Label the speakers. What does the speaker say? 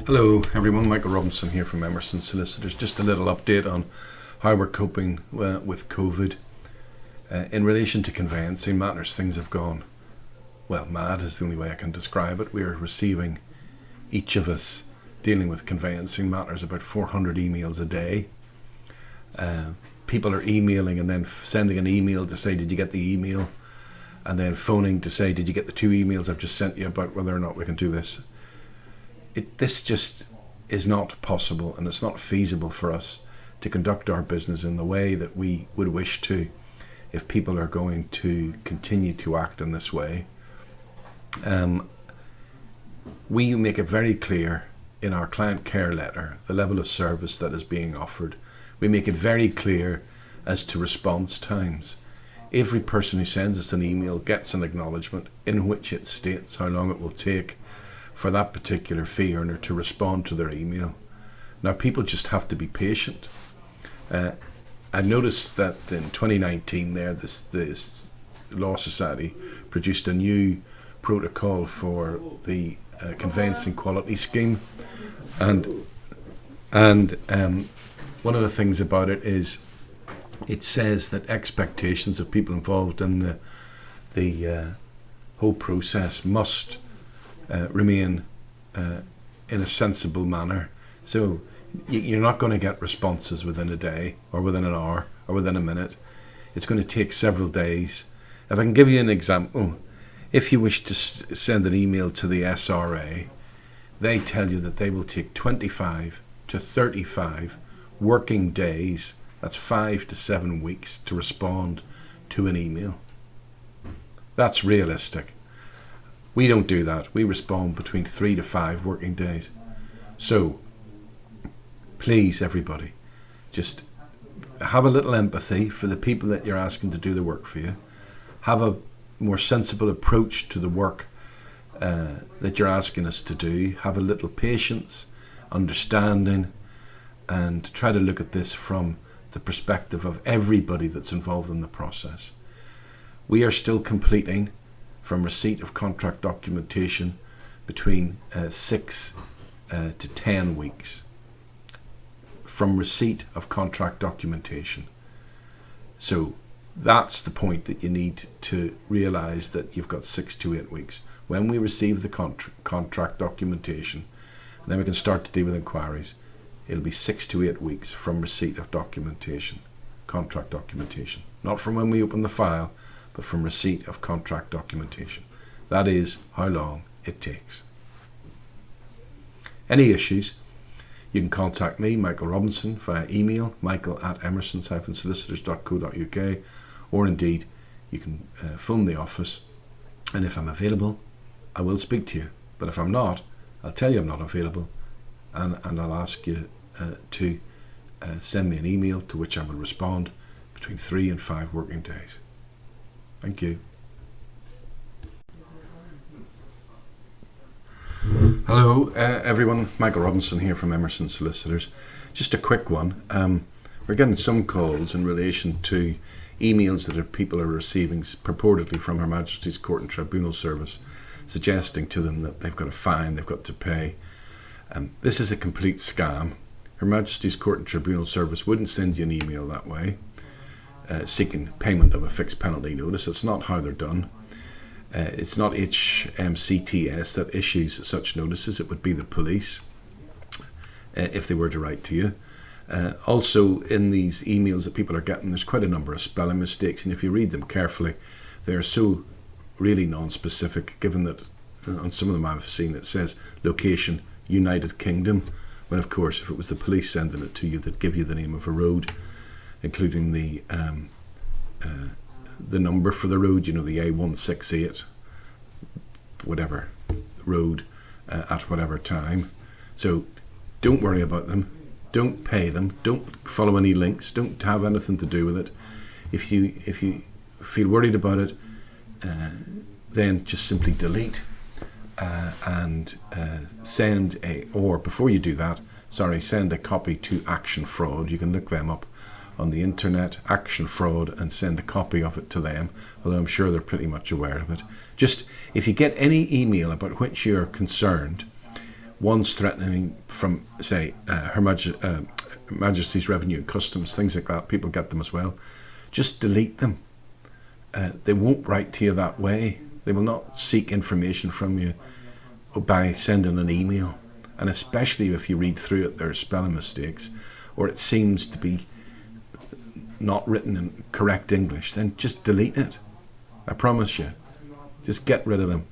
Speaker 1: Hello everyone, Michael Robinson here from Emerson Solicitors. Just a little update on how we're coping with COVID. In relation to conveyancing matters, things have gone, well, mad is the only way I can describe it. We're receiving, each of us, dealing with conveyancing matters, about 400 emails a day. People are emailing and then sending an email to say, did you get the email? And then phoning to say, did you get the 2 emails I've just sent you about whether or not we can do this? This just is not possible, and it's not feasible for us to conduct our business in the way that we would wish to if people are going to continue to act in this way. We make it very clear in our client care letter the level of service that is being offered. We make it very clear as to response times. Every person who sends us an email gets an acknowledgement in which it states how long it will take for that particular fee earner to respond to their email. Now, people just have to be patient. I noticed that in 2019 this Law Society produced a new protocol for the Conveyancing Quality Scheme, and one of the things about it is it says that expectations of people involved in the whole process must remain in a sensible manner. So you're not going to get responses within a day or within an hour or within a minute. It's going to take several days. If I can give you an example, if you wish to send an email to the SRA, they tell you that they will take 25 to 35 working days, that's 5 to 7 weeks, to respond to an email. That's realistic. We don't do that. We respond between 3 to 5 working days. So, please, everybody, just have a little empathy for the people that you're asking to do the work for you. Have a more sensible approach to the work that you're asking us to do. Have a little patience, understanding, and try to look at this from the perspective of everybody that's involved in the process. We are still completing, from receipt of contract documentation, between 6 to 10 weeks from receipt of contract documentation. So that's the point that you need to realise, that you've got 6 to 8 weeks. When we receive the contract documentation, and then we can start to deal with inquiries, it'll be 6 to 8 weeks from receipt of documentation, contract documentation. Not from when we open the file, but from receipt of contract documentation. That is how long it takes. Any issues, you can contact me, Michael Robinson, via email, michael@emerson-solicitors.co.uk, or indeed, you can phone the office, and if I'm available, I will speak to you. But if I'm not, I'll tell you I'm not available, and I'll ask you to send me an email, to which I will respond between 3 and 5 working days. Thank you. Hello everyone, Michael Robinson here from Emerson Solicitors. Just a quick one. We're getting some calls in relation to emails that people are receiving purportedly from Her Majesty's Court and Tribunal Service, suggesting to them that they've got a fine they've got to pay. This is a complete scam. Her Majesty's Court and Tribunal Service wouldn't send you an email that way, seeking payment of a fixed penalty notice. It's not how they're done. It's not HMCTS that issues such notices. It would be the police if they were to write to you. Also, in these emails that people are getting, there's quite a number of spelling mistakes, and if you read them carefully, they're so really non-specific, given that on some of them I've seen it says location United Kingdom, when of course if it was the police sending it to you, they'd give you the name of a road, including the number for the road, the A168 whatever road at whatever time. So don't worry about them, don't pay them, don't follow any links, don't have anything to do with it. If you feel worried about it, then just simply delete and send before you do that, send a copy to Action Fraud. You can look them up on the internet, Action Fraud, and send a copy of it to them, although I'm sure they're pretty much aware of it. Just, if you get any email about which you're concerned, ones threatening from, say, Majesty's Revenue and Customs, things like that. People get them as well. Just delete them. They won't write to you that way. They will not seek information from you by sending an email. And especially if you read through it, there are spelling mistakes, or it seems to be not written in correct English, then just delete it. I promise you. Just get rid of them.